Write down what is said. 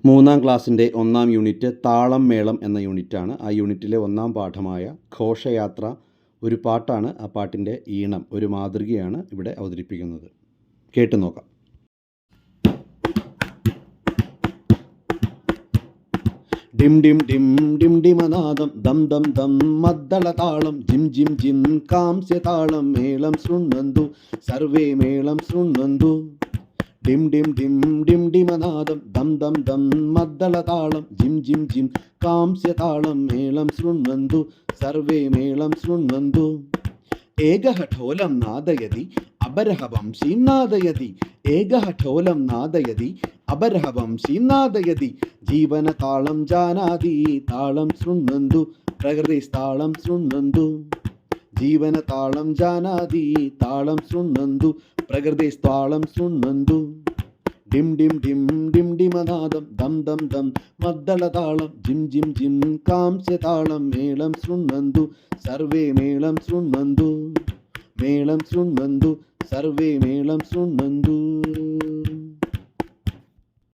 മൂന്നാം ക്ലാസ്സിൻ്റെ ഒന്നാം യൂണിറ്റ് താളം മേളം എന്ന യൂണിറ്റാണ്. ആ യൂണിറ്റിലെ ഒന്നാം പാഠമായ ഘോഷയാത്ര ഒരു പാട്ടാണ്. ആ പാട്ടിൻ്റെ ഈണം ഒരു മാതൃകയാണ് ഇവിടെ അവതരിപ്പിക്കുന്നത്. കേട്ടു നോക്കാം. ഡിം ഡിം ഡിം ഡിം ഡിമനാദം ദം ദം ദം മദ്ദളതാളം ജിം ജിം ജിം കാംസ്യതാളം മേളം ശൃണ്വന്തു സർവേ മേളം ശൃണ്വന്തു. ഡിം ഡിം ഡിം ഡിം ഡിമനാദം ദം ദം ദം മദ്ദളതാളം ജിം ജിം ജിം കാംസ്യതാളം മേളം ശൃണ്വന്തു സർവേ മേളം ശൃണ്വന്തു. ഏകഃ ഠോലം നാദയതി അപരഃ വംശീം നാദയതി. ഏകഃ ഠോലം നാദയതി അപരഃ വംശീം നാദയതി. ജീവനതാളം ജാനാതി താളം ശൃണ്വന്തു പ്രകൃതിസ്താളം ശൃണ്വന്തു. ജീവനതാളം ജാനാതി താളം ശൃണ്വന്തു പ്രകൃതിസ്താളം ശൃണ്വന്തു. ഡിം ഡിം ഡിം ഡിം ഡിമനാദം ദം ദം ദം മദ്ദളതാളം ജിം ജിം ജിം കാംസ്യതാളം മേളം ശൃണ്വന്തു സർവേ മേളം ശൃണ്വന്തു. മേളം ശൃണ്വന്തു സർവേ മേളം ശൃണ്വന്തു.